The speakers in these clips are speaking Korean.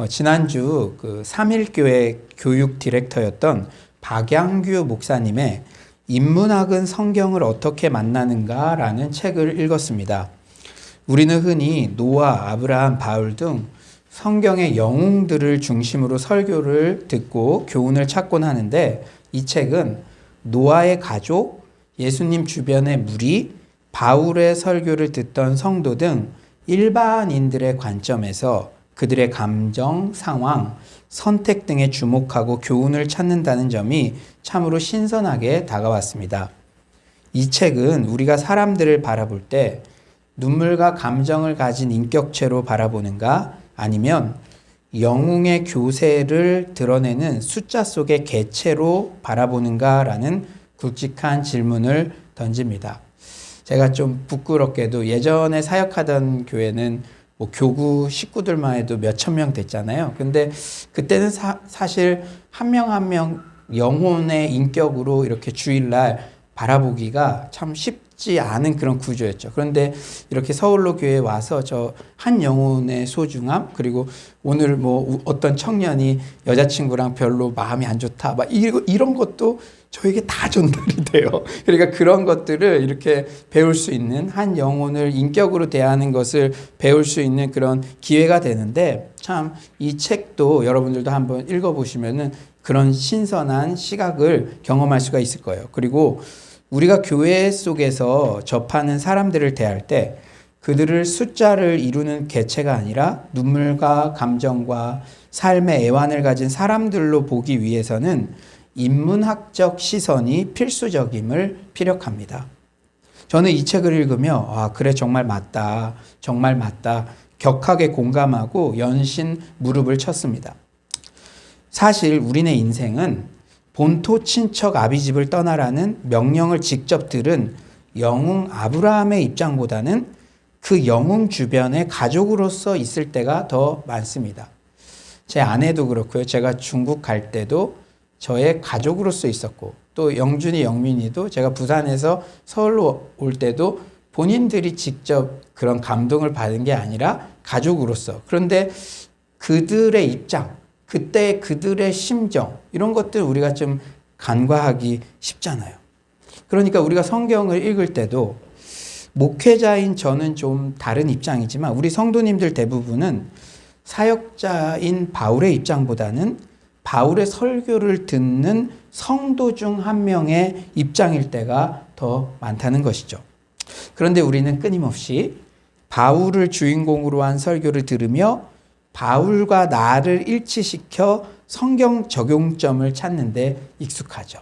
지난주 그 3일교회 교육 디렉터였던 박양규 목사님의 인문학은 성경을 어떻게 만나는가라는 책을 읽었습니다. 우리는 흔히 노아, 아브라함, 바울 등 성경의 영웅들을 중심으로 설교를 듣고 교훈을 찾곤 하는데, 이 책은 노아의 가족, 예수님 주변의 무리, 바울의 설교를 듣던 성도 등 일반인들의 관점에서 그들의 감정, 상황, 선택 등에 주목하고 교훈을 찾는다는 점이 참으로 신선하게 다가왔습니다. 이 책은 우리가 사람들을 바라볼 때 눈물과 감정을 가진 인격체로 바라보는가, 아니면 영웅의 교세를 드러내는 숫자 속의 개체로 바라보는가라는 굵직한 질문을 던집니다. 제가 좀 부끄럽게도 예전에 사역하던 교회는 교구 식구들만 해도 몇천 명 됐잖아요. 근데 그때는 사실 한 명 한 명 영혼의 인격으로 이렇게 주일날 바라보기가 참 쉽지 않은 그런 구조였죠. 그런데 이렇게 서울로 교회에 와서 저 한 영혼의 소중함, 그리고 오늘 어떤 청년이 여자친구랑 별로 마음이 안 좋다, 막 이런 것도 저에게 다 전달이 돼요. 그러니까 그런 것들을 이렇게 배울 수 있는, 한 영혼을 인격으로 대하는 것을 배울 수 있는 그런 기회가 되는데, 참 이 책도 여러분들도 한번 읽어보시면은 그런 신선한 시각을 경험할 수가 있을 거예요. 그리고 우리가 교회 속에서 접하는 사람들을 대할 때 그들을 숫자를 이루는 개체가 아니라 눈물과 감정과 삶의 애환을 가진 사람들로 보기 위해서는 인문학적 시선이 필수적임을 피력합니다. 저는 이 책을 읽으며 그래, 정말 맞다, 정말 맞다, 격하게 공감하고 연신 무릎을 쳤습니다. 사실 우리네 인생은 본토 친척 아비집을 떠나라는 명령을 직접 들은 영웅 아브라함의 입장보다는 그 영웅 주변에 가족으로서 있을 때가 더 많습니다. 제 아내도 그렇고요. 제가 중국 갈 때도 저의 가족으로서 있었고, 또 영준이, 영민이도 제가 부산에서 서울로 올 때도 본인들이 직접 그런 감동을 받은 게 아니라 가족으로서. 그런데 그들의 입장, 그때 그들의 심정, 이런 것들 우리가 좀 간과하기 쉽잖아요. 그러니까 우리가 성경을 읽을 때도 목회자인 저는 좀 다른 입장이지만 우리 성도님들 대부분은 사역자인 바울의 입장보다는 바울의 설교를 듣는 성도 중 한 명의 입장일 때가 더 많다는 것이죠. 그런데 우리는 끊임없이 바울을 주인공으로 한 설교를 들으며 바울과 나를 일치시켜 성경 적용점을 찾는 데 익숙하죠.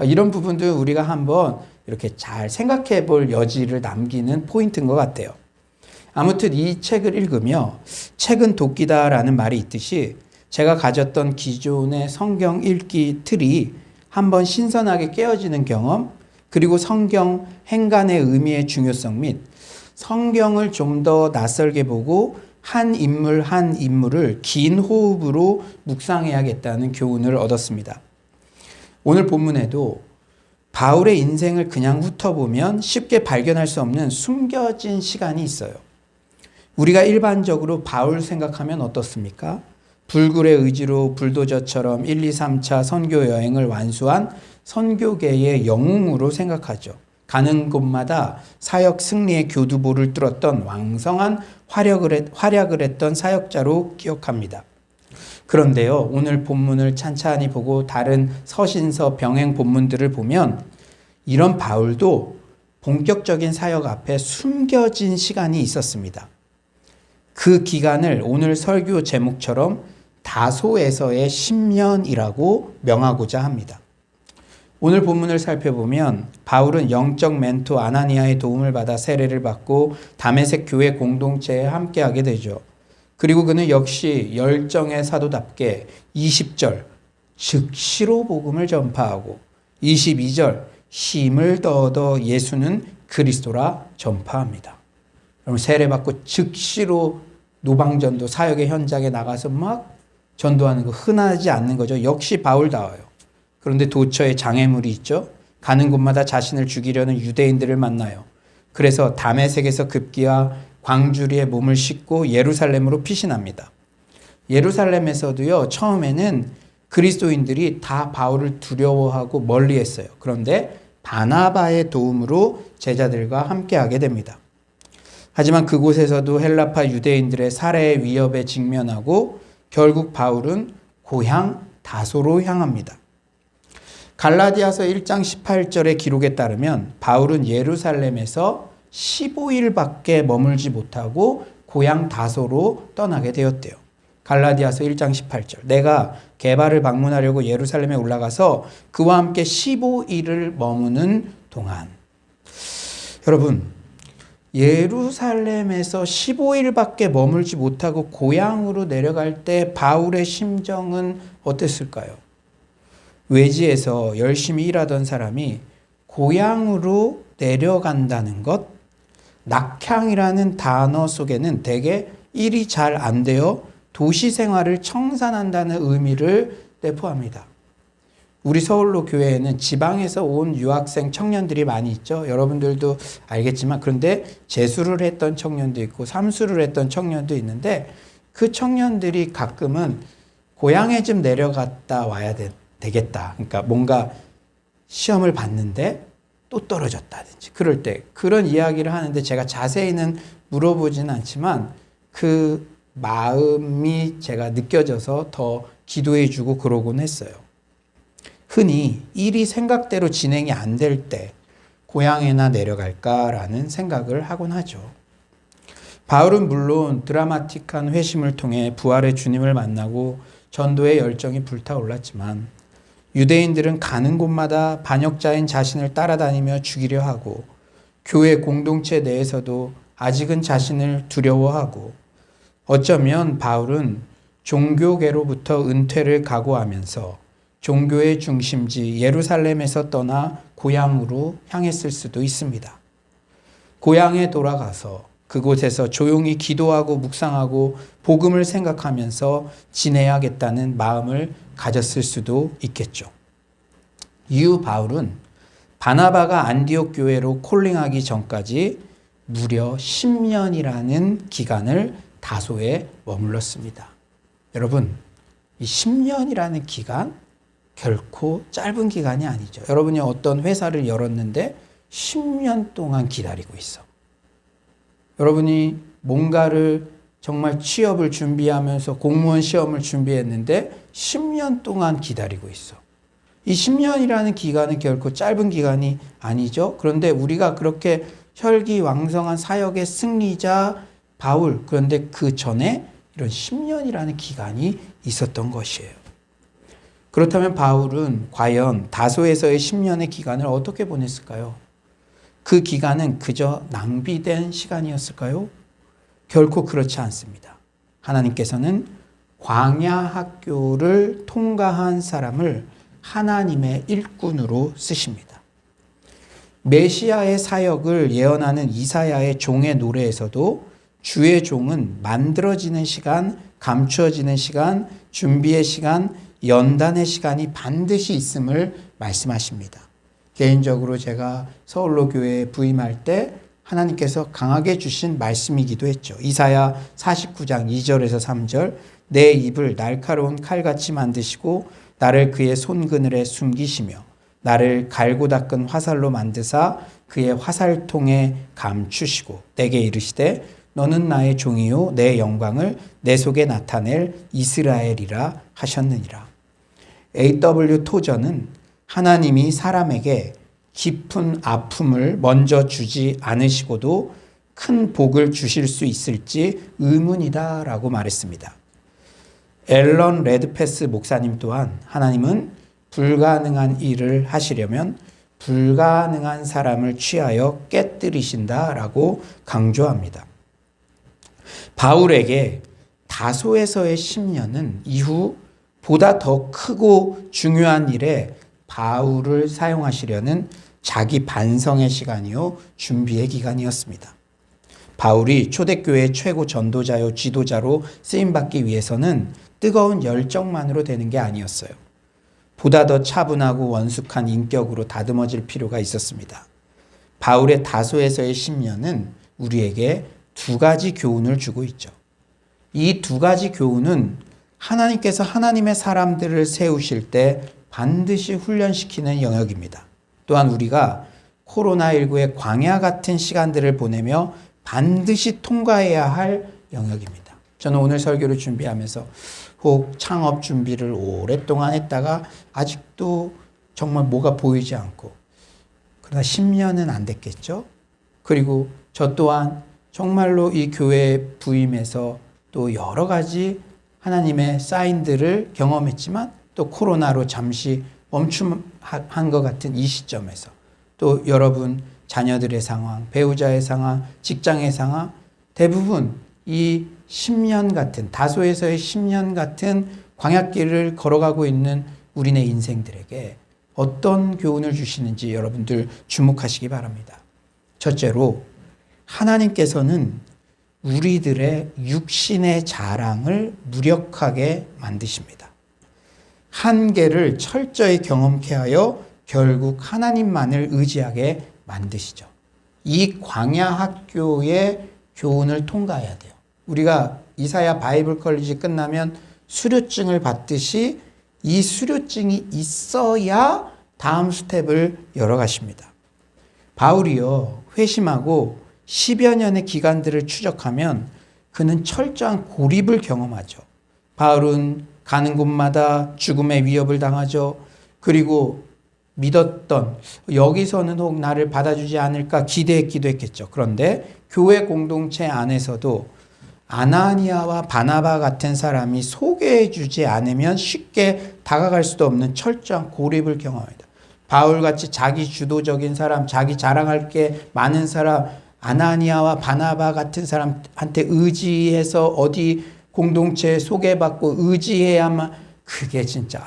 이런 부분도 우리가 한번 이렇게 잘 생각해 볼 여지를 남기는 포인트인 것 같아요. 아무튼 이 책을 읽으며 책은 도끼다라는 말이 있듯이 제가 가졌던 기존의 성경 읽기 틀이 한번 신선하게 깨어지는 경험, 그리고 성경 행간의 의미의 중요성 및 성경을 좀 더 낯설게 보고 한 인물 한 인물을 긴 호흡으로 묵상해야겠다는 교훈을 얻었습니다. 오늘 본문에도 바울의 인생을 그냥 훑어보면 쉽게 발견할 수 없는 숨겨진 시간이 있어요. 우리가 일반적으로 바울 생각하면 어떻습니까? 불굴의 의지로 불도저처럼 1, 2, 3차 선교 여행을 완수한 선교계의 영웅으로 생각하죠. 가는 곳마다 사역 승리의 교두보를 뚫었던 왕성한 활약을 했던 사역자로 기억합니다. 그런데요, 오늘 본문을 찬찬히 보고 다른 서신서 병행 본문들을 보면 이런 바울도 본격적인 사역 앞에 숨겨진 시간이 있었습니다. 그 기간을 오늘 설교 제목처럼 다소에서의 10년이라고 명하고자 합니다. 오늘 본문을 살펴보면 바울은 영적 멘토 아나니아의 도움을 받아 세례를 받고 다메섹 교회 공동체에 함께하게 되죠. 그리고 그는 역시 열정의 사도답게 20절 즉시로 복음을 전파하고 22절 힘을 더어 예수는 그리스도라 전파합니다. 여러분, 세례받고 즉시로 노방전도 사역의 현장에 나가서 막 전도하는 거 흔하지 않는 거죠. 역시 바울다워요. 그런데 도처에 장애물이 있죠. 가는 곳마다 자신을 죽이려는 유대인들을 만나요. 그래서 다메섹에서 급기야 광주리에 몸을 싣고 예루살렘으로 피신합니다. 예루살렘에서도요, 처음에는 그리스도인들이 다 바울을 두려워하고 멀리했어요. 그런데 바나바의 도움으로 제자들과 함께하게 됩니다. 하지만 그곳에서도 헬라파 유대인들의 살해의 위협에 직면하고 결국 바울은 고향 다소로 향합니다. 갈라디아서 1장 18절의 기록에 따르면 바울은 예루살렘에서 15일밖에 머물지 못하고 고향 다소로 떠나게 되었대요. 갈라디아서 1장 18절. 내가 게바를 방문하려고 예루살렘에 올라가서 그와 함께 15일을 머무는 동안. 여러분, 예루살렘에서 15일밖에 머물지 못하고 고향으로 내려갈 때 바울의 심정은 어땠을까요? 외지에서 열심히 일하던 사람이 고향으로 내려간다는 것, 낙향이라는 단어 속에는 대개 일이 잘 안 되어 도시 생활을 청산한다는 의미를 내포합니다. 우리 서울로 교회에는 지방에서 온 유학생 청년들이 많이 있죠. 여러분들도 알겠지만, 그런데 재수를 했던 청년도 있고 삼수를 했던 청년도 있는데, 그 청년들이 가끔은 고향에 좀 내려갔다 와야 되겠다. 그러니까 뭔가 시험을 봤는데 또 떨어졌다든지 그럴 때 그런 이야기를 하는데, 제가 자세히는 물어보지는 않지만 그 마음이 제가 느껴져서 더 기도해 주고 그러곤 했어요. 흔히 일이 생각대로 진행이 안 될 때 고향에나 내려갈까라는 생각을 하곤 하죠. 바울은 물론 드라마틱한 회심을 통해 부활의 주님을 만나고 전도의 열정이 불타올랐지만, 유대인들은 가는 곳마다 반역자인 자신을 따라다니며 죽이려 하고, 교회 공동체 내에서도 아직은 자신을 두려워하고, 어쩌면 바울은 종교계로부터 은퇴를 각오하면서 종교의 중심지 예루살렘에서 떠나 고향으로 향했을 수도 있습니다. 고향에 돌아가서 그곳에서 조용히 기도하고 묵상하고 복음을 생각하면서 지내야겠다는 마음을 가졌을 수도 있겠죠. 이후 바울은 바나바가 안디옥 교회로 콜링하기 전까지 무려 10년이라는 기간을 다소에 머물렀습니다. 여러분, 이 10년이라는 기간 결코 짧은 기간이 아니죠. 여러분이 어떤 회사를 열었는데 10년 동안 기다리고 있어. 여러분이 뭔가를 정말 취업을 준비하면서 공무원 시험을 준비했는데 10년 동안 기다리고 있어. 이 10년이라는 기간은 결코 짧은 기간이 아니죠. 그런데 우리가 그렇게 혈기왕성한 사역의 승리자 바울, 그런데 그 전에 이런 10년이라는 기간이 있었던 것이에요. 그렇다면 바울은 과연 다소에서의 10년의 기간을 어떻게 보냈을까요? 그 기간은 그저 낭비된 시간이었을까요? 결코 그렇지 않습니다. 하나님께서는 광야 학교를 통과한 사람을 하나님의 일꾼으로 쓰십니다. 메시아의 사역을 예언하는 이사야의 종의 노래에서도 주의 종은 만들어지는 시간, 감추어지는 시간, 준비의 시간, 연단의 시간이 반드시 있음을 말씀하십니다. 개인적으로 제가 서울로 교회에 부임할 때 하나님께서 강하게 주신 말씀이기도 했죠. 이사야 49장 2절에서 3절. 내 입을 날카로운 칼같이 만드시고 나를 그의 손그늘에 숨기시며 나를 갈고 닦은 화살로 만드사 그의 화살통에 감추시고 내게 이르시되 너는 나의 종이요 내 영광을 내 속에 나타낼 이스라엘이라 하셨느니라. A.W. 토저는 하나님이 사람에게 깊은 아픔을 먼저 주지 않으시고도 큰 복을 주실 수 있을지 의문이다 라고 말했습니다. 앨런 레드패스 목사님 또한 하나님은 불가능한 일을 하시려면 불가능한 사람을 취하여 깨뜨리신다 라고 강조합니다. 바울에게 다소에서의 10년은 이후 보다 더 크고 중요한 일에 바울을 사용하시려는 자기 반성의 시간이요 준비의 기간이었습니다. 바울이 초대교회의 최고 전도자요 지도자로 쓰임받기 위해서는 뜨거운 열정만으로 되는 게 아니었어요. 보다 더 차분하고 원숙한 인격으로 다듬어질 필요가 있었습니다. 바울의 다소에서의 10년은 우리에게 두 가지 교훈을 주고 있죠. 이 두 가지 교훈은 하나님께서 하나님의 사람들을 세우실 때 반드시 훈련시키는 영역입니다. 또한 우리가 코로나19의 광야 같은 시간들을 보내며 반드시 통과해야 할 영역입니다. 저는 오늘 설교를 준비하면서 혹 창업 준비를 오랫동안 했다가 아직도 정말 뭐가 보이지 않고, 그러나 10년은 안 됐겠죠? 그리고 저 또한 정말로 이 교회에 부임해서 또 여러 가지 하나님의 사인들을 경험했지만 또 코로나로 잠시 멈춤한 것 같은 이 시점에서 또 여러분 자녀들의 상황, 배우자의 상황, 직장의 상황, 대부분 이 10년 같은, 다소에서의 10년 같은 광야길을 걸어가고 있는 우리네 인생들에게 어떤 교훈을 주시는지 여러분들 주목하시기 바랍니다. 첫째로, 하나님께서는 우리들의 육신의 자랑을 무력하게 만드십니다. 한계를 철저히 경험케 하여 결국 하나님만을 의지하게 만드시죠. 이 광야 학교의 교훈을 통과해야 돼요. 우리가 이사야 바이블 컬리지 끝나면 수료증을 받듯이 이 수료증이 있어야 다음 스텝을 열어가십니다. 바울이요, 회심하고 10여 년의 기간들을 추적하면 그는 철저한 고립을 경험하죠. 바울은 가는 곳마다 죽음의 위협을 당하죠. 그리고 믿었던, 여기서는 혹 나를 받아주지 않을까 기대했기도 했겠죠. 그런데 교회 공동체 안에서도 아나니아와 바나바 같은 사람이 소개해주지 않으면 쉽게 다가갈 수도 없는 철저한 고립을 경험합니다. 바울같이 자기 주도적인 사람, 자기 자랑할 게 많은 사람, 아나니아와 바나바 같은 사람한테 의지해서 어디 공동체에 소개받고 의지해야만, 그게 진짜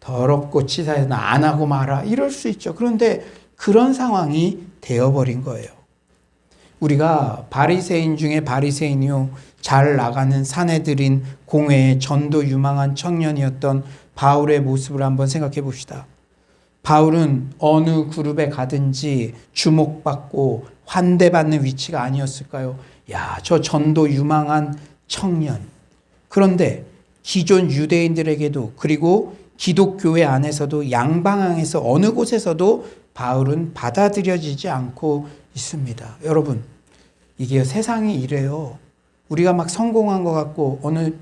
더럽고 치사해서 나 안 하고 말아, 이럴 수 있죠. 그런데 그런 상황이 되어버린 거예요. 우리가 바리새인 중에 바리새인이요, 잘 나가는 사내들인 공회의 전도 유망한 청년이었던 바울의 모습을 한번 생각해 봅시다. 바울은 어느 그룹에 가든지 주목받고 환대받는 위치가 아니었을까요? 야, 저 전도 유망한 청년. 그런데 기존 유대인들에게도, 그리고 기독교회 안에서도, 양방향에서 어느 곳에서도 바울은 받아들여지지 않고 있습니다. 여러분, 이게 세상이 이래요. 우리가 막 성공한 것 같고 어느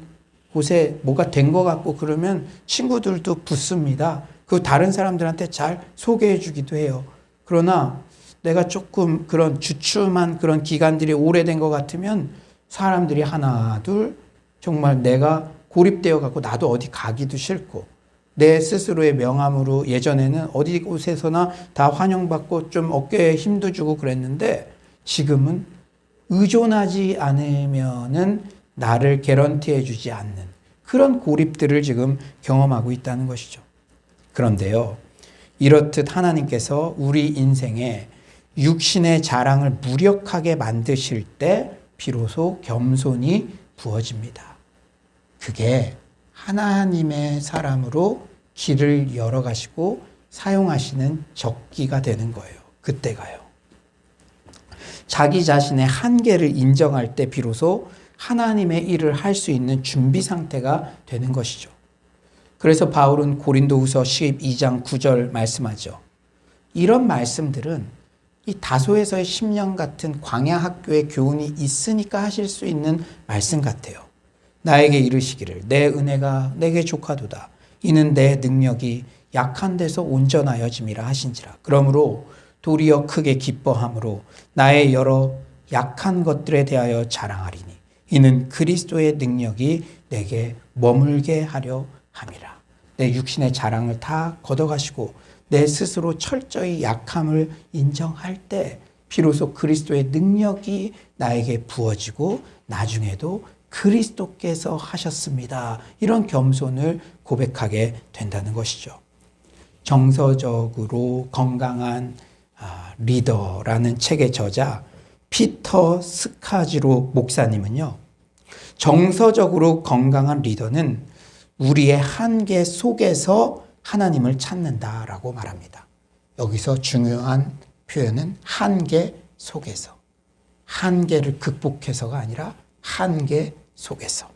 곳에 뭐가 된 것 같고 그러면 친구들도 붙습니다. 그 다른 사람들한테 잘 소개해 주기도 해요. 그러나 내가 조금 그런 주춤한 그런 기간들이 오래된 것 같으면 사람들이 하나 둘 정말 내가 고립되어 갖고 나도 어디 가기도 싫고, 내 스스로의 명함으로 예전에는 어디 곳에서나 다 환영받고 좀 어깨에 힘도 주고 그랬는데 지금은 의존하지 않으면은 나를 개런티해 주지 않는 그런 고립들을 지금 경험하고 있다는 것이죠. 그런데요, 이렇듯 하나님께서 우리 인생에 육신의 자랑을 무력하게 만드실 때 비로소 겸손이 부어집니다. 그게 하나님의 사람으로 길을 열어가시고 사용하시는 적기가 되는 거예요. 그때가요. 자기 자신의 한계를 인정할 때 비로소 하나님의 일을 할 수 있는 준비 상태가 되는 것이죠. 그래서 바울은 고린도후서 12장 9절 말씀하죠. 이런 말씀들은 이 다소에서의 10년 같은 광야 학교의 교훈이 있으니까 하실 수 있는 말씀 같아요. 나에게 이르시기를 내 은혜가 내게 족하도다. 이는 내 능력이 약한 데서 온전하여짐이라 하신지라. 그러므로 도리어 크게 기뻐함으로 나의 여러 약한 것들에 대하여 자랑하리니 이는 그리스도의 능력이 내게 머물게 하려 함이라. 내 육신의 자랑을 다 걷어가시고 내 스스로 철저히 약함을 인정할 때 비로소 그리스도의 능력이 나에게 부어지고 나중에도 그리스도께서 하셨습니다. 이런 겸손을 고백하게 된다는 것이죠. 정서적으로 건강한 리더라는 책의 저자 피터 스카지로 목사님은요, 정서적으로 건강한 리더는 우리의 한계 속에서 하나님을 찾는다라고 말합니다. 여기서 중요한 표현은 한계 속에서. 한계를 극복해서가 아니라 한계 속에서.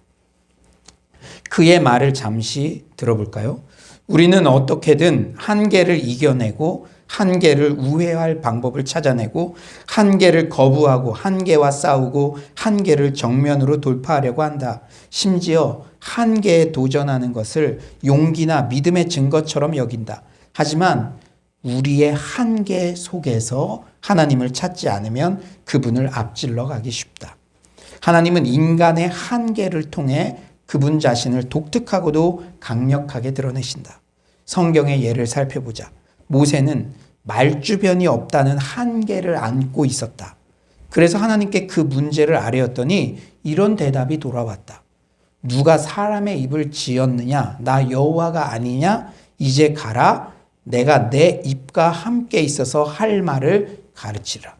그의 말을 잠시 들어볼까요? 우리는 어떻게든 한계를 이겨내고 한계를 우회할 방법을 찾아내고 한계를 거부하고 한계와 싸우고 한계를 정면으로 돌파하려고 한다. 심지어 한계에 도전하는 것을 용기나 믿음의 증거처럼 여긴다. 하지만 우리의 한계 속에서 하나님을 찾지 않으면 그분을 앞질러 가기 쉽다. 하나님은 인간의 한계를 통해 그분 자신을 독특하고도 강력하게 드러내신다. 성경의 예를 살펴보자. 모세는 말주변이 없다는 한계를 안고 있었다. 그래서 하나님께 그 문제를 아뢰었더니 이런 대답이 돌아왔다. 누가 사람의 입을 지었느냐? 나 여호와가 아니냐? 이제 가라. 내가 내 입과 함께 있어서 할 말을 가르치라.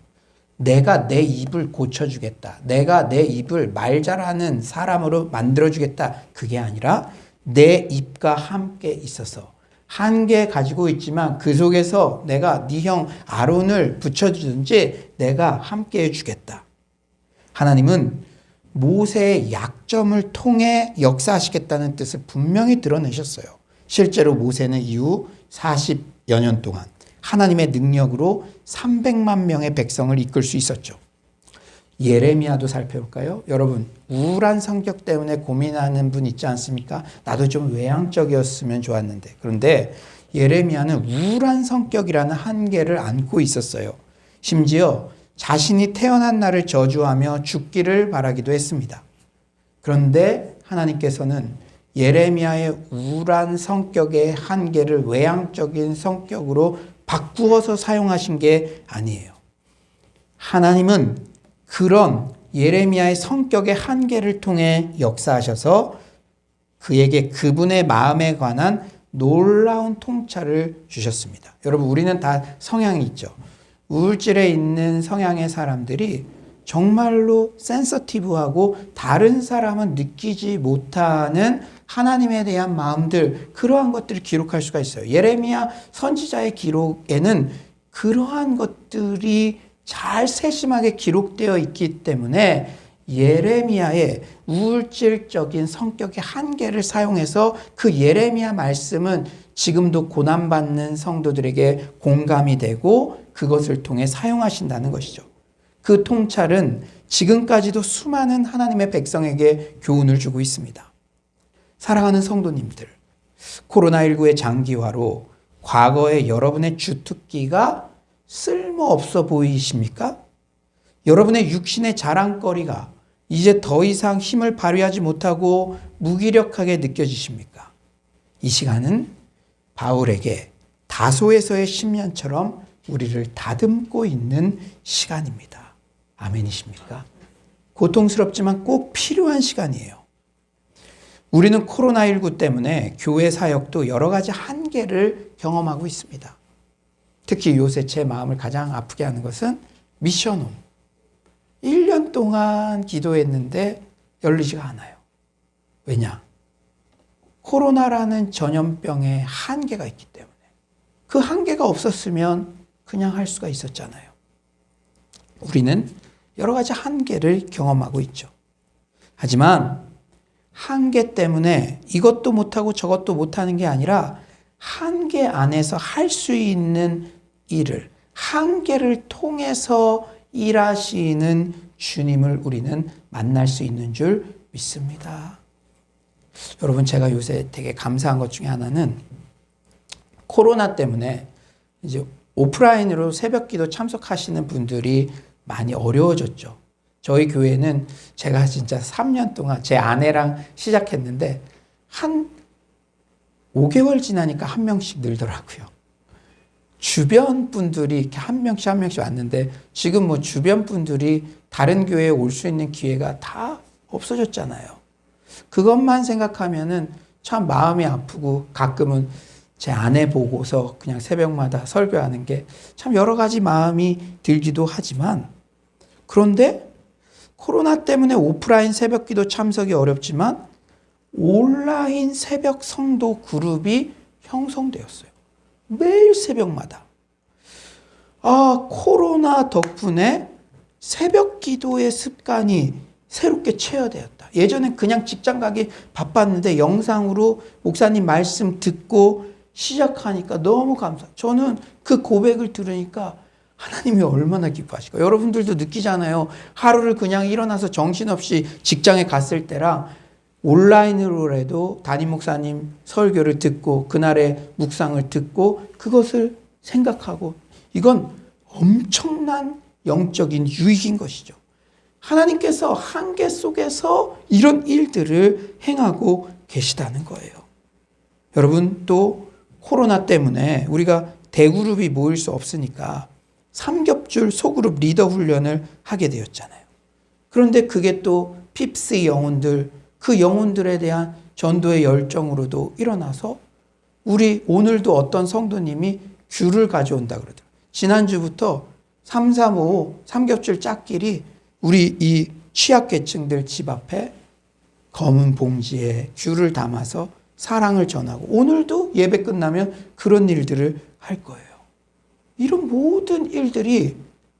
내가 내 입을 고쳐주겠다. 내가 내 입을 말 잘하는 사람으로 만들어주겠다. 그게 아니라 내 입과 함께 있어서 한계 가지고 있지만 그 속에서 내가 네 형 아론을 붙여주든지 내가 함께 해주겠다. 하나님은 모세의 약점을 통해 역사하시겠다는 뜻을 분명히 드러내셨어요. 실제로 모세는 이후 40여 년 동안 하나님의 능력으로 300만 명의 백성을 이끌 수 있었죠. 예레미야도 살펴볼까요? 여러분, 우울한 성격 때문에 고민하는 분 있지 않습니까? 나도 좀 외향적이었으면 좋았는데. 그런데 예레미야는 우울한 성격이라는 한계를 안고 있었어요. 심지어 자신이 태어난 날을 저주하며 죽기를 바라기도 했습니다. 그런데 하나님께서는 예레미야의 우울한 성격의 한계를 외향적인 성격으로 바꾸어서 사용하신 게 아니에요. 하나님은 그런 예레미야의 성격의 한계를 통해 역사하셔서 그에게 그분의 마음에 관한 놀라운 통찰을 주셨습니다. 여러분, 우리는 다 성향이 있죠. 우울질에 있는 성향의 사람들이 정말로 센서티브하고 다른 사람은 느끼지 못하는 하나님에 대한 마음들, 그러한 것들을 기록할 수가 있어요. 예레미야 선지자의 기록에는 그러한 것들이 잘 세심하게 기록되어 있기 때문에 예레미야의 우울질적인 성격의 한계를 사용해서 그 예레미야 말씀은 지금도 고난받는 성도들에게 공감이 되고 그것을 통해 사용하신다는 것이죠. 그 통찰은 지금까지도 수많은 하나님의 백성에게 교훈을 주고 있습니다. 사랑하는 성도님들, 코로나19의 장기화로 과거의 여러분의 주특기가 쓸모없어 보이십니까? 여러분의 육신의 자랑거리가 이제 더 이상 힘을 발휘하지 못하고 무기력하게 느껴지십니까? 이 시간은 바울에게 다소에서의 10년처럼 우리를 다듬고 있는 시간입니다. 아멘이십니까? 고통스럽지만 꼭 필요한 시간이에요. 우리는 코로나19 때문에 교회 사역도 여러 가지 한계를 경험하고 있습니다. 특히 요새 제 마음을 가장 아프게 하는 것은 미션홈. 1년 동안 기도했는데 열리지가 않아요. 왜냐? 코로나라는 전염병에 한계가 있기 때문에. 그 한계가 없었으면 그냥 할 수가 있었잖아요. 우리는 여러 가지 한계를 경험하고 있죠. 하지만 한계 때문에 이것도 못하고 저것도 못하는 게 아니라 한계 안에서 할 수 있는 일을 한계를 통해서 일하시는 주님을 우리는 만날 수 있는 줄 믿습니다. 여러분, 제가 요새 되게 감사한 것 중에 하나는 코로나 때문에 이제 오프라인으로 새벽기도 참석하시는 분들이 많이 어려워졌죠. 저희 교회는 제가 진짜 3년 동안 제 아내랑 시작했는데 한 5개월 지나니까 한 명씩 늘더라고요. 주변 분들이 이렇게 한 명씩 왔는데 지금 뭐 주변 분들이 다른 교회에 올 수 있는 기회가 다 없어졌잖아요. 그것만 생각하면은 참 마음이 아프고 가끔은 제 아내 보고서 그냥 새벽마다 설교하는 게 참 여러 가지 마음이 들기도 하지만, 그런데 코로나 때문에 오프라인 새벽기도 참석이 어렵지만 온라인 새벽 성도 그룹이 형성되었어요. 매일 새벽마다. 코로나 덕분에 새벽 기도의 습관이 새롭게 체화되었다. 예전엔 그냥 직장 가기 바빴는데 영상으로 목사님 말씀 듣고 시작하니까 너무 저는 그 고백을 들으니까 하나님이 얼마나 기뻐하실까. 여러분들도 느끼잖아요. 하루를 그냥 일어나서 정신없이 직장에 갔을 때랑 온라인으로라도 담임 목사님 설교를 듣고 그날의 묵상을 듣고 그것을 생각하고, 이건 엄청난 영적인 유익인 것이죠. 하나님께서 한계 속에서 이런 일들을 행하고 계시다는 거예요. 여러분, 또 코로나 때문에 우리가 대그룹이 모일 수 없으니까 삼겹줄 소그룹 리더 훈련을 하게 되었잖아요. 그런데 그게 또 핍스의 영혼들, 그 영혼들에 대한 전도의 열정으로도 일어나서 우리 오늘도 어떤 성도님이 귤을 가져온다 그러더라고요. 지난주부터 335 삼겹줄 짝길이 우리 이 취약계층들 집 앞에 검은 봉지에 귤을 담아서 사랑을 전하고, 오늘도 예배 끝나면 그런 일들을 할 거예요. 이런 모든 일들이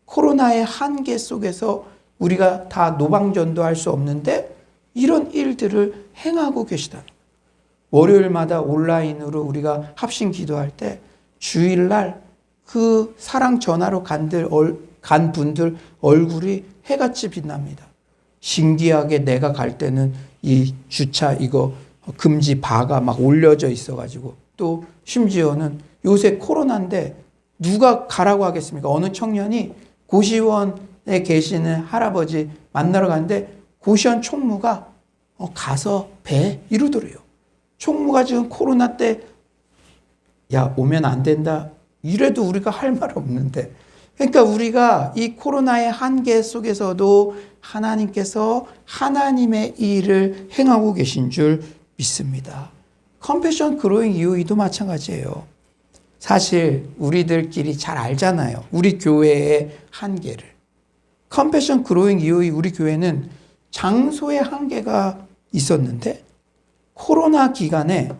코로나의 한계 속에서 우리가 다 노방전도할 수 없는데 이런 일들을 행하고 계시다. 월요일마다 온라인으로 우리가 합심 기도할 때 주일날 그 사랑 전하러 간 분들 얼굴이 해같이 빛납니다. 신기하게 내가 갈 때는 이 주차 이거 금지 바가 막 올려져 있어가지고, 또 심지어는 요새 코로나인데 누가 가라고 하겠습니까? 어느 청년이 고시원에 계시는 할아버지 만나러 갔는데 고시원 총무가 가서 배 이러더래요. 총무가 지금 코로나 때 야 오면 안 된다 이래도 우리가 할 말 없는데, 그러니까 우리가 이 코로나의 한계 속에서도 하나님께서 하나님의 일을 행하고 계신 줄 믿습니다. 컴패션 그로잉 UE도 마찬가지예요. 사실 우리들끼리 잘 알잖아요. 우리 교회의 한계를. 컴패션 그로잉 UE 우리 교회는 장소의 한계가 있었는데 코로나 기간에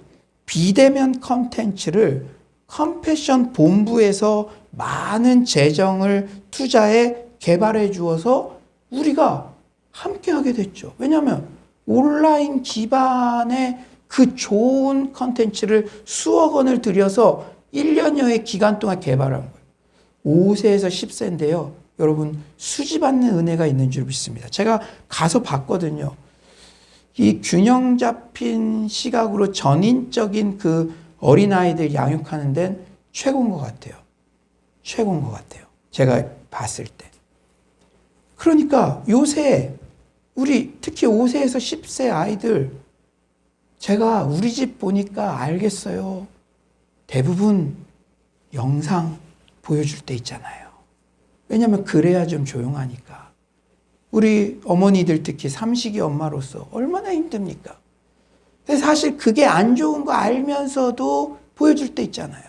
비대면 컨텐츠를 컴패션 본부에서 많은 재정을 투자해 개발해 주어서 우리가 함께하게 됐죠. 왜냐하면 온라인 기반의 그 좋은 컨텐츠를 수억 원을 들여서 1년여의 기간 동안 개발한 거예요. 5세에서 10세인데요. 여러분 수지받는 은혜가 있는 줄 믿습니다. 제가 가서 봤거든요. 이 균형 잡힌 시각으로 전인적인 그 어린아이들 양육하는 데는 최고인 것 같아요. 최고인 것 같아요. 제가 봤을 때. 그러니까 요새 우리 특히 5세에서 10세 아이들, 제가 우리 집 보니까 알겠어요. 대부분 영상 보여줄 때 있잖아요. 왜냐하면 그래야 좀 조용하니까. 우리 어머니들 특히 삼식이 엄마로서 얼마나 힘듭니까? 근데 사실 그게 안 좋은 거 알면서도 보여줄 때 있잖아요.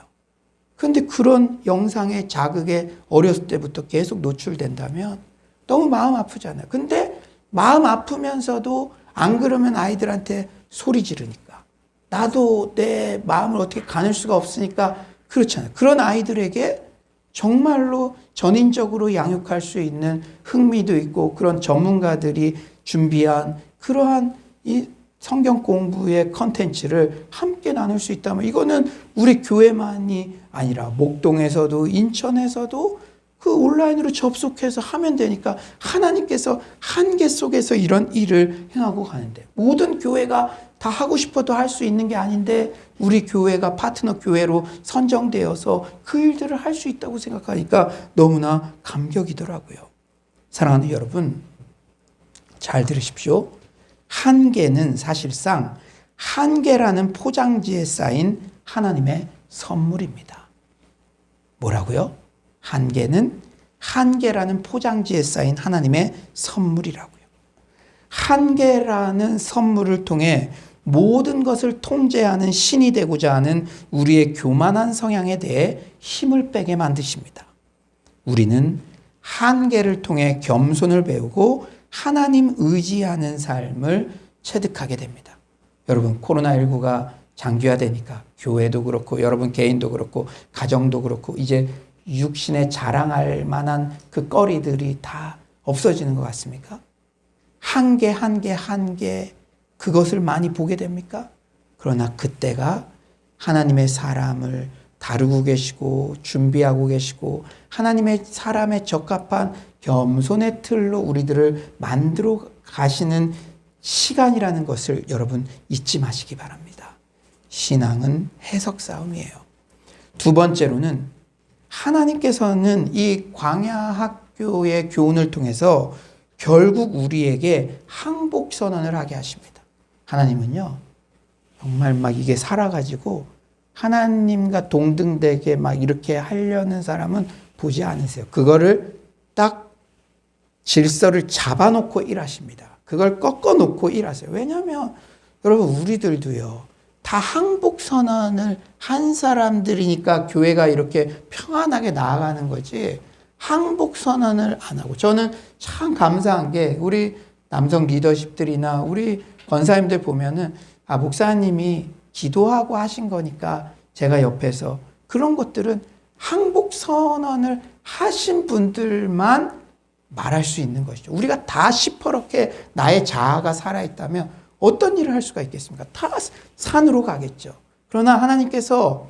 그런데 그런 영상의 자극에 어렸을 때부터 계속 노출된다면 너무 마음 아프잖아요. 근데 마음 아프면서도 안 그러면 아이들한테 소리 지르니까, 나도 내 마음을 어떻게 가눌 수가 없으니까 그렇잖아요. 그런 아이들에게 정말로 전인적으로 양육할 수 있는 흥미도 있고 그런 전문가들이 준비한 그러한 이 성경 공부의 컨텐츠를 함께 나눌 수 있다면, 이거는 우리 교회만이 아니라 목동에서도 인천에서도 그 온라인으로 접속해서 하면 되니까 하나님께서 한계 속에서 이런 일을 행하고 가는데, 모든 교회가 다 하고 싶어도 할 수 있는 게 아닌데 우리 교회가 파트너 교회로 선정되어서 그 일들을 할 수 있다고 생각하니까 너무나 감격이더라고요. 사랑하는 여러분, 잘 들으십시오. 한계는 사실상 한계라는 포장지에 쌓인 하나님의 선물입니다. 뭐라고요? 한계는 한계라는 포장지에 쌓인 하나님의 선물이라고요. 한계라는 선물을 통해 모든 것을 통제하는 신이 되고자 하는 우리의 교만한 성향에 대해 힘을 빼게 만드십니다. 우리는 한계를 통해 겸손을 배우고 하나님 의지하는 삶을 체득하게 됩니다. 여러분, 코로나19가 장기화되니까 교회도 그렇고 여러분 개인도 그렇고 가정도 그렇고 이제 육신에 자랑할 만한 그 거리들이 다 없어지는 것 같습니까? 한계 그것을 많이 보게 됩니까? 그러나 그때가 하나님의 사람을 다루고 계시고 준비하고 계시고 하나님의 사람에 적합한 겸손의 틀로 우리들을 만들어 가시는 시간이라는 것을 여러분 잊지 마시기 바랍니다. 신앙은 해석 싸움이에요. 두 번째로는 하나님께서는 이 광야 학교의 교훈을 통해서 결국 우리에게 항복 선언을 하게 하십니다. 하나님은요, 정말 막 이게 살아가지고 하나님과 동등되게 막 이렇게 하려는 사람은 보지 않으세요. 그거를 딱 질서를 잡아놓고 일하십니다. 그걸 꺾어놓고 일하세요. 왜냐하면 여러분 우리들도요, 다 항복 선언을 한 사람들이니까 교회가 이렇게 평안하게 나아가는 거지, 항복 선언을 안 하고. 저는 참 감사한 게 우리 남성 리더십들이나 우리 권사님들 보면은 목사님이 기도하고 하신 거니까 제가 옆에서, 그런 것들은 항복 선언을 하신 분들만 말할 수 있는 것이죠. 우리가 다 시퍼렇게 나의 자아가 살아있다면 어떤 일을 할 수가 있겠습니까? 다 산으로 가겠죠. 그러나 하나님께서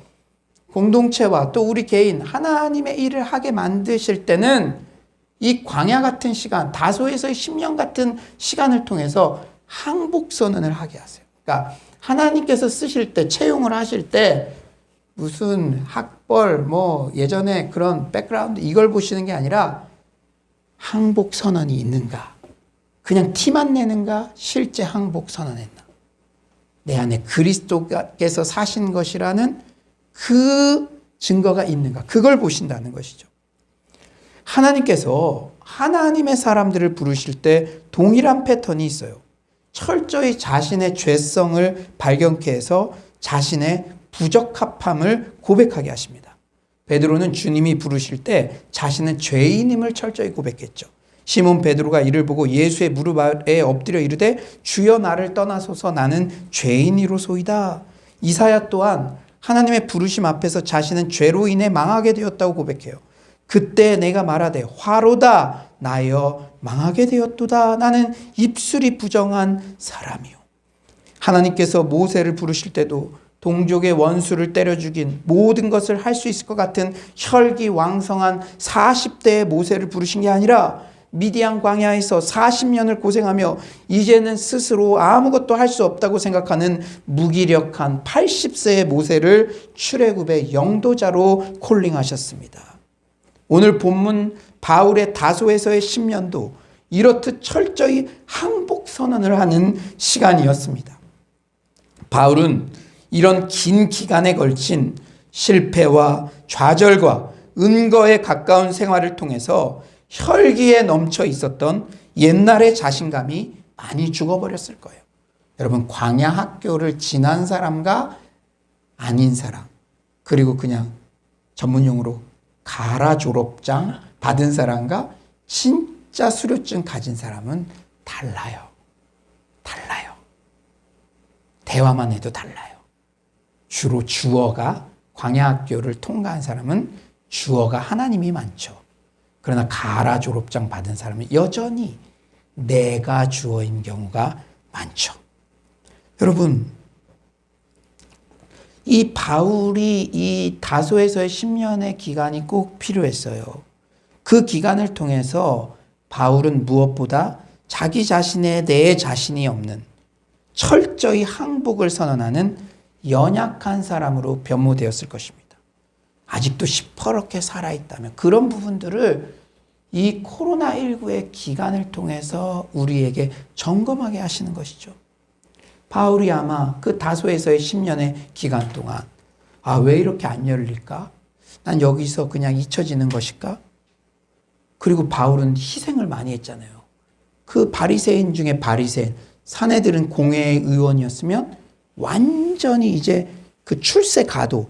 공동체와 또 우리 개인 하나님의 일을 하게 만드실 때는 이 광야 같은 시간, 다소에서의 10년 같은 시간을 통해서 항복 선언을 하게 하세요. 그러니까 하나님께서 쓰실 때, 채용을 하실 때 무슨 학벌, 예전에 그런 백그라운드 이걸 보시는 게 아니라 항복 선언이 있는가? 그냥 티만 내는가? 실제 항복 선언했나? 내 안에 그리스도께서 사신 것이라는 그 증거가 있는가? 그걸 보신다는 것이죠. 하나님께서 하나님의 사람들을 부르실 때 동일한 패턴이 있어요. 철저히 자신의 죄성을 발견케 해서 자신의 부적합함을 고백하게 하십니다. 베드로는 주님이 부르실 때 자신은 죄인임을 철저히 고백했죠. 시몬 베드로가 이를 보고 예수의 무릎 아래 엎드려 이르되 주여 나를 떠나소서 나는 죄인이로소이다. 이사야 또한 하나님의 부르심 앞에서 자신은 죄로 인해 망하게 되었다고 고백해요. 그때 내가 말하되 화로다 나여 망하게 되었도다. 나는 입술이 부정한 사람이요. 하나님께서 모세를 부르실 때도 동족의 원수를 때려 죽인 모든 것을 할 수 있을 것 같은 혈기왕성한 40대의 모세를 부르신 게 아니라 미디안 광야에서 40년을 고생하며 이제는 스스로 아무것도 할 수 없다고 생각하는 무기력한 80세의 모세를 출애굽의 영도자로 콜링하셨습니다. 오늘 본문 바울의 다소에서의 10년도 이렇듯 철저히 항복 선언을 하는 시간이었습니다. 바울은 이런 긴 기간에 걸친 실패와 좌절과 은거에 가까운 생활을 통해서 혈기에 넘쳐 있었던 옛날의 자신감이 많이 죽어버렸을 거예요. 여러분, 광야 학교를 지난 사람과 아닌 사람, 그리고 그냥 전문용어로 가라 졸업장 받은 사람과 진짜 수료증 가진 사람은 달라요. 대화만 해도 달라요. 주로 주어가, 광야 학교를 통과한 사람은 주어가 하나님이 많죠. 그러나 가라 졸업장 받은 사람은 여전히 내가 주어인 경우가 많죠. 여러분, 이 바울이 이 다소에서의 10년의 기간이 꼭 필요했어요. 그 기간을 통해서 바울은 무엇보다 자기 자신에 대해 자신이 없는 철저히 항복을 선언하는 연약한 사람으로 변모되었을 것입니다. 아직도 시퍼렇게 살아있다면 그런 부분들을 이 코로나19의 기간을 통해서 우리에게 점검하게 하시는 것이죠. 바울이 아마 그 다소에서의 10년의 기간 동안 왜 이렇게 안 열릴까? 난 여기서 그냥 잊혀지는 것일까? 그리고 바울은 희생을 많이 했잖아요. 그 바리새인 중에 바리새인, 사내들은 공회의 의원이었으면 완전히 이제 그 출세 가도,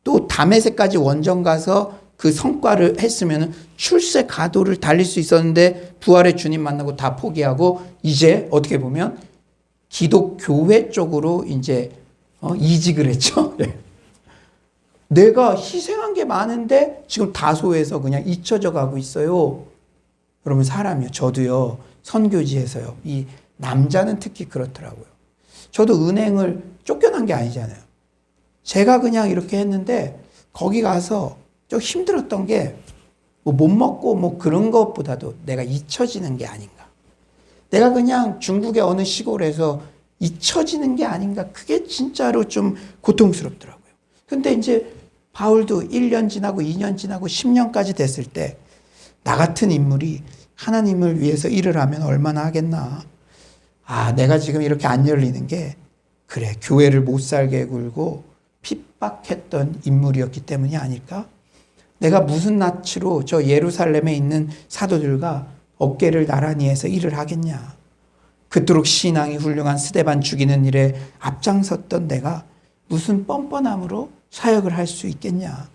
또 다메섹까지 원정 가서 그 성과를 했으면 출세 가도를 달릴 수 있었는데 부활의 주님 만나고 다 포기하고 이제 어떻게 보면 기독교회 쪽으로 이제 이직을 했죠. 내가 희생한 게 많은데 지금 다소에서 그냥 잊혀져 가고 있어요. 여러분, 사람이요. 저도요. 선교지에서요. 이 남자는 특히 그렇더라고요. 저도 은행을 쫓겨난 게 아니잖아요. 제가 그냥 이렇게 했는데 거기 가서 좀 힘들었던 게 못 먹고 그런 것보다도 내가 잊혀지는 게 아닌가. 내가 그냥 중국의 어느 시골에서 잊혀지는 게 아닌가. 그게 진짜로 좀 고통스럽더라고요. 근데 이제 바울도 1년 지나고 2년 지나고 10년까지 됐을 때 나 같은 인물이 하나님을 위해서 일을 하면 얼마나 하겠나. 내가 지금 이렇게 안 열리는 게 그래, 교회를 못 살게 굴고 핍박했던 인물이었기 때문이 아닐까? 내가 무슨 낯으로 저 예루살렘에 있는 사도들과 어깨를 나란히 해서 일을 하겠냐. 그토록 신앙이 훌륭한 스데반 죽이는 일에 앞장섰던 내가 무슨 뻔뻔함으로 사역을 할 수 있겠냐.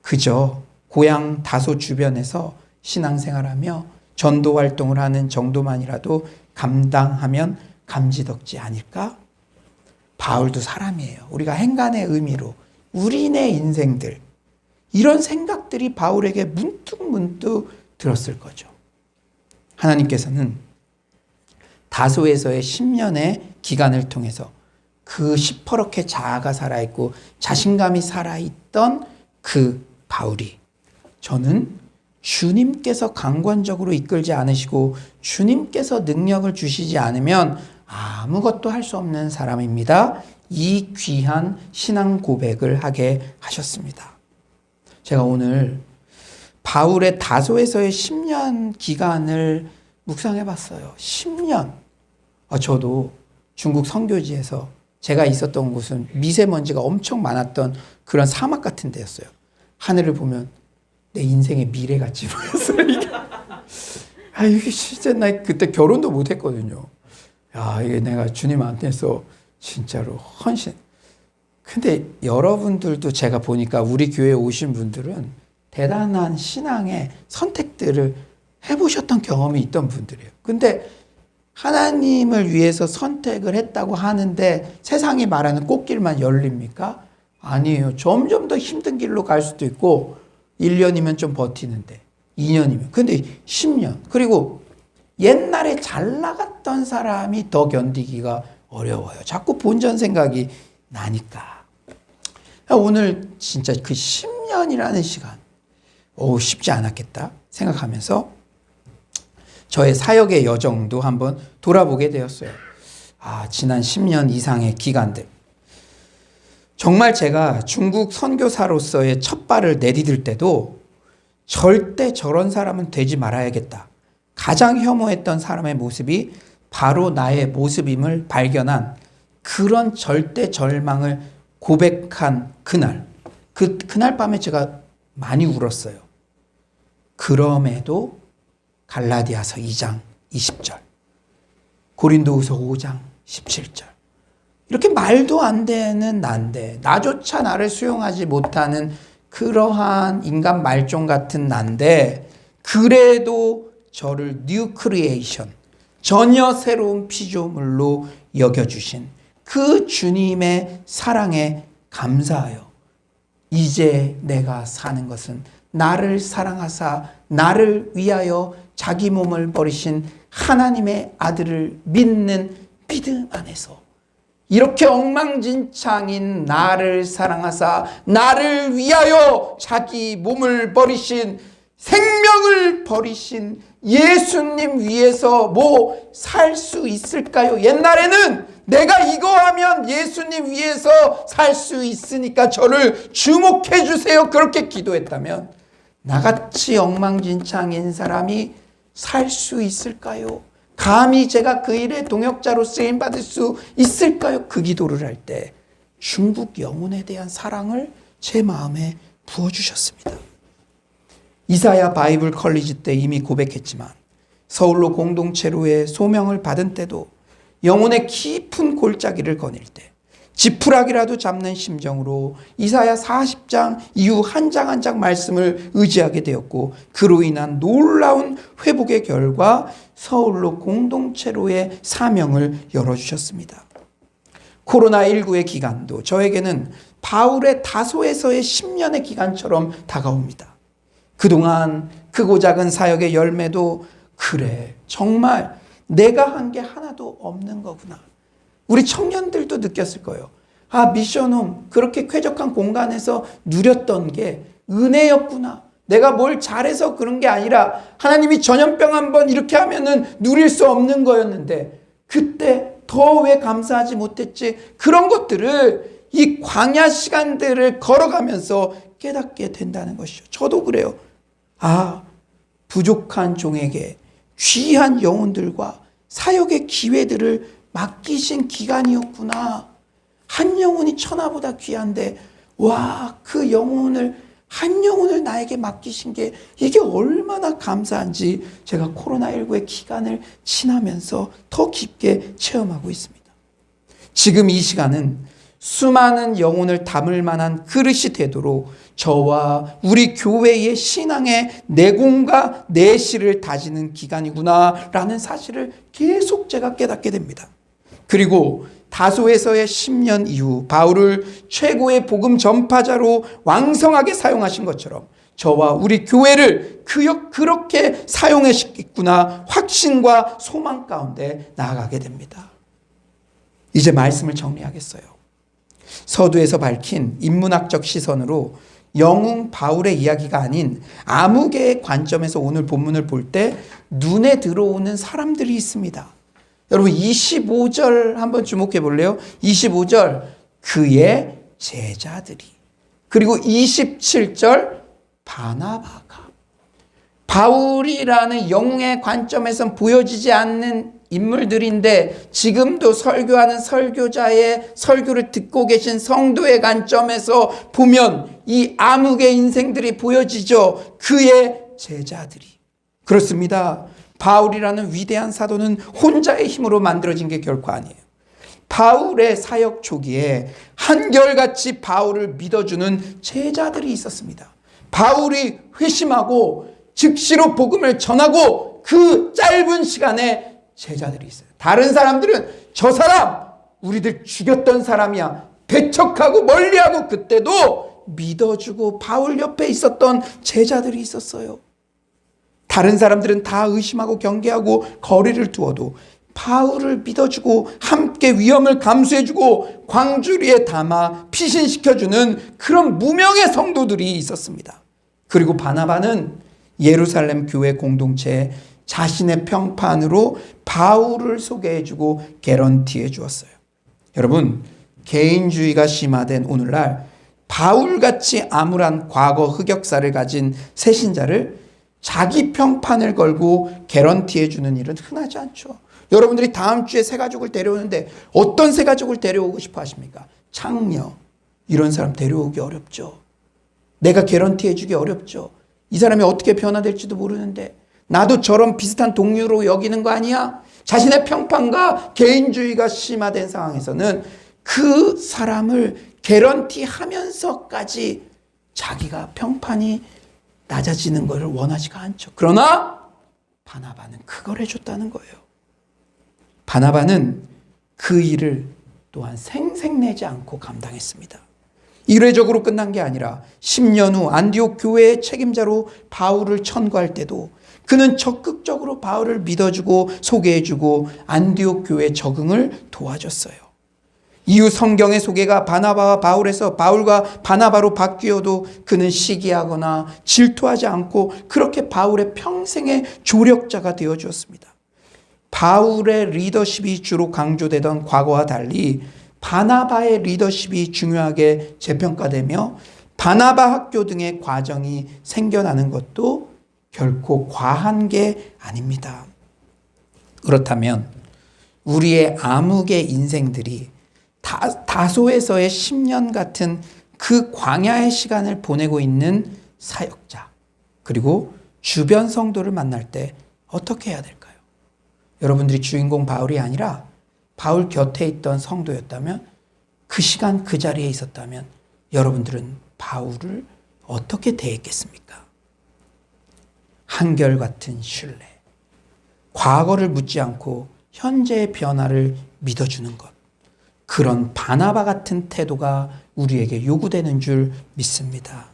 그저 고향 다소 주변에서 신앙생활하며 전도 활동을 하는 정도만이라도 감당하면 감지덕지 아닐까? 바울도 사람이에요. 우리가 행간의 의미로 우리네 인생들, 이런 생각들이 바울에게 문득문득 들었을 거죠. 하나님께서는 다소에서의 10년의 기간을 통해서 그 시퍼렇게 자아가 살아있고 자신감이 살아있던 그 바울이, 저는 주님께서 강권적으로 이끌지 않으시고 주님께서 능력을 주시지 않으면 아무것도 할 수 없는 사람입니다. 이 귀한 신앙 고백을 하게 하셨습니다. 제가 오늘 바울의 다소에서의 10년 기간을 묵상해 봤어요. 10년. 저도 중국 선교지에서 제가 있었던 곳은 미세먼지가 엄청 많았던 그런 사막 같은 데였어요. 하늘을 보면 내 인생의 미래같이 보였어요. 이게 진짜 나 그때 결혼도 못 했거든요. 이게 내가 주님한테서 진짜로 헌신. 근데 여러분들도 제가 보니까 우리 교회에 오신 분들은 대단한 신앙의 선택들을 해보셨던 경험이 있던 분들이에요. 근데 하나님을 위해서 선택을 했다고 하는데 세상이 말하는 꽃길만 열립니까? 아니에요. 점점 더 힘든 길로 갈 수도 있고 1년이면 좀 버티는데 2년이면. 근데 10년. 그리고 옛날에 잘 나갔던 사람이 더 견디기가 어려워요. 자꾸 본전 생각이 나니까. 오늘 진짜 그 10년이라는 시간, 쉽지 않았겠다 생각하면서 저의 사역의 여정도 한번 돌아보게 되었어요. 지난 10년 이상의 기간들. 정말 제가 중국 선교사로서의 첫 발을 내디딜 때도 절대 저런 사람은 되지 말아야겠다. 가장 혐오했던 사람의 모습이 바로 나의 모습임을 발견한 그런 절대 절망을 고백한 그날. 그날 밤에 제가 많이 울었어요. 그럼에도 갈라디아서 2장 20절, 고린도후서 5장 17절, 이렇게 말도 안 되는 난데, 나조차 나를 수용하지 못하는 그러한 인간 말종 같은 난데, 그래도 저를 뉴 크리에이션, 전혀 새로운 피조물로 여겨주신 그 주님의 사랑에 감사하여 이제 내가 사는 것은 나를 사랑하사 나를 위하여 자기 몸을 버리신 하나님의 아들을 믿는 믿음 안에서, 이렇게 엉망진창인 나를 사랑하사 나를 위하여 자기 몸을 버리신, 생명을 버리신 예수님 위해서 뭐 살 수 있을까요? 옛날에는 내가 이거 하면 예수님 위해서 살 수 있으니까 저를 주목해 주세요, 그렇게 기도했다면 나같이 엉망진창인 사람이 살 수 있을까요? 감히 제가 그 일에 동역자로 쓰임받을 수 있을까요? 그 기도를 할 때 중국 영혼에 대한 사랑을 제 마음에 부어주셨습니다. 이사야 바이블 컬리지 때 이미 고백했지만 서울로 공동체로의 소명을 받은 때도 영혼의 깊은 골짜기를 거닐 때 지푸라기라도 잡는 심정으로 이사야 40장 이후 한 장 한 장 말씀을 의지하게 되었고, 그로 인한 놀라운 회복의 결과 서울로 공동체로의 사명을 열어주셨습니다. 코로나19의 기간도 저에게는 바울의 다소에서의 10년의 기간처럼 다가옵니다. 그동안 크고 작은 사역의 열매도 그래, 정말 내가 한 게 하나도 없는 거구나. 우리 청년들도 느꼈을 거예요. 아, 미션홈 그렇게 쾌적한 공간에서 누렸던 게 은혜였구나. 내가 뭘 잘해서 그런 게 아니라 하나님이 전염병 한번 이렇게 하면은 누릴 수 없는 거였는데 그때 더 왜 감사하지 못했지? 그런 것들을 이 광야 시간들을 걸어가면서 깨닫게 된다는 것이죠. 저도 그래요. 아, 부족한 종에게 귀한 영혼들과 사역의 기회들을 맡기신 기간이었구나. 한 영혼이 천하보다 귀한데 와, 그 영혼을 한 영혼을 나에게 맡기신 게 이게 얼마나 감사한지 제가 코로나19의 기간을 지나면서 더 깊게 체험하고 있습니다. 지금 이 시간은 수많은 영혼을 담을 만한 그릇이 되도록 저와 우리 교회의 신앙의 내공과 내실을 다지는 기간이구나라는 사실을 계속 제가 깨닫게 됩니다. 그리고 다소에서의 10년 이후 바울을 최고의 복음 전파자로 왕성하게 사용하신 것처럼 저와 우리 교회를 그렇게 사용하셨겠구나 확신과 소망 가운데 나아가게 됩니다. 이제 말씀을 정리하겠어요. 서두에서 밝힌 인문학적 시선으로 영웅 바울의 이야기가 아닌 아무개의 관점에서 오늘 본문을 볼 때 눈에 들어오는 사람들이 있습니다. 여러분 25절 한번 주목해 볼래요? 25절 그의 제자들이, 그리고 27절 바나바가. 바울이라는 영웅의 관점에선 보여지지 않는 인물들인데 지금도 설교하는 설교자의 설교를 듣고 계신 성도의 관점에서 보면 이 암흑의 인생들이 보여지죠. 그의 제자들이. 그렇습니다. 바울이라는 위대한 사도는 혼자의 힘으로 만들어진 게 결코 아니에요. 바울의 사역 초기에 한결같이 바울을 믿어주는 제자들이 있었습니다. 바울이 회심하고 즉시로 복음을 전하고 그 짧은 시간에 제자들이 있어요. 다른 사람들은 저 사람 우리들 죽였던 사람이야 배척하고 멀리하고 그때도 믿어주고 바울 옆에 있었던 제자들이 있었어요. 다른 사람들은 다 의심하고 경계하고 거리를 두어도 바울을 믿어주고 함께 위험을 감수해주고 광주리에 담아 피신시켜주는 그런 무명의 성도들이 있었습니다. 그리고 바나바는 예루살렘 교회 공동체에 자신의 평판으로 바울을 소개해주고 개런티해 주었어요. 여러분, 개인주의가 심화된 오늘날 바울같이 암울한 과거 흑역사를 가진 새신자를 자기 평판을 걸고 개런티해 주는 일은 흔하지 않죠. 여러분들이 다음 주에 새 가족을 데려오는데 어떤 새 가족을 데려오고 싶어 하십니까? 창녀, 이런 사람 데려오기 어렵죠. 내가 개런티해 주기 어렵죠. 이 사람이 어떻게 변화될지도 모르는데 나도 저런 비슷한 동료로 여기는 거 아니야? 자신의 평판과 개인주의가 심화된 상황에서는 그 사람을 개런티하면서까지 자기가 평판이 낮아지는 것을 원하지가 않죠. 그러나 바나바는 그걸 해줬다는 거예요. 바나바는 그 일을 또한 생색내지 않고 감당했습니다. 이례적으로 끝난 게 아니라 10년 후 안디옥 교회의 책임자로 바울을 천거할 때도 그는 적극적으로 바울을 믿어주고 소개해주고 안디옥 교회 적응을 도와줬어요. 이후 성경의 소개가 바나바와 바울에서 바울과 바나바로 바뀌어도 그는 시기하거나 질투하지 않고 그렇게 바울의 평생의 조력자가 되어주었습니다. 바울의 리더십이 주로 강조되던 과거와 달리 바나바의 리더십이 중요하게 재평가되며 바나바 학교 등의 과정이 생겨나는 것도 결코 과한 게 아닙니다. 그렇다면 우리의 암흑의 인생들이 다소에서의 10년 같은 그 광야의 시간을 보내고 있는 사역자 그리고 주변 성도를 만날 때 어떻게 해야 될까요? 여러분들이 주인공 바울이 아니라 바울 곁에 있던 성도였다면 그 시간 그 자리에 있었다면 여러분들은 바울을 어떻게 대했겠습니까? 한결같은 신뢰, 과거를 묻지 않고 현재의 변화를 믿어주는 것, 그런 바나바 같은 태도가 우리에게 요구되는 줄 믿습니다.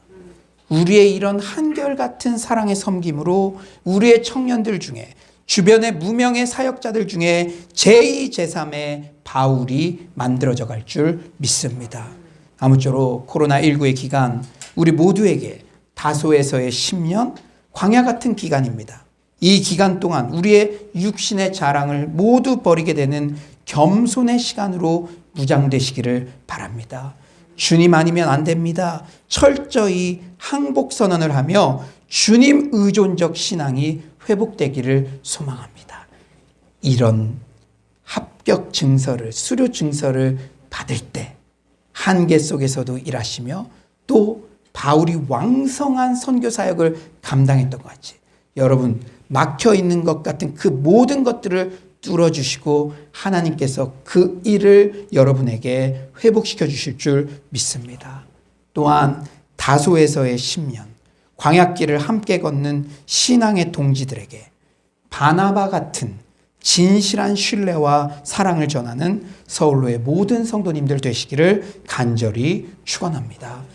우리의 이런 한결같은 사랑의 섬김으로 우리의 청년들 중에 주변의 무명의 사역자들 중에 제2, 제3의 바울이 만들어져 갈 줄 믿습니다. 아무쪼록 코로나19의 기간, 우리 모두에게 다소에서의 10년, 광야 같은 기간입니다. 이 기간 동안 우리의 육신의 자랑을 모두 버리게 되는 겸손의 시간으로 무장되시기를 바랍니다. 주님 아니면 안 됩니다. 철저히 항복선언을 하며 주님 의존적 신앙이 회복되기를 소망합니다. 이런 합격 증서를, 수료 증서를 받을 때 한계 속에서도 일하시며 또 바울이 왕성한 선교 사역을 감당했던 것 같이 여러분 막혀 있는 것 같은 그 모든 것들을 뚫어주시고 하나님께서 그 일을 여러분에게 회복시켜 주실 줄 믿습니다. 또한 다소에서의 10년, 광야길을 함께 걷는 신앙의 동지들에게 바나바 같은 진실한 신뢰와 사랑을 전하는 서울로의 모든 성도님들 되시기를 간절히 축원합니다.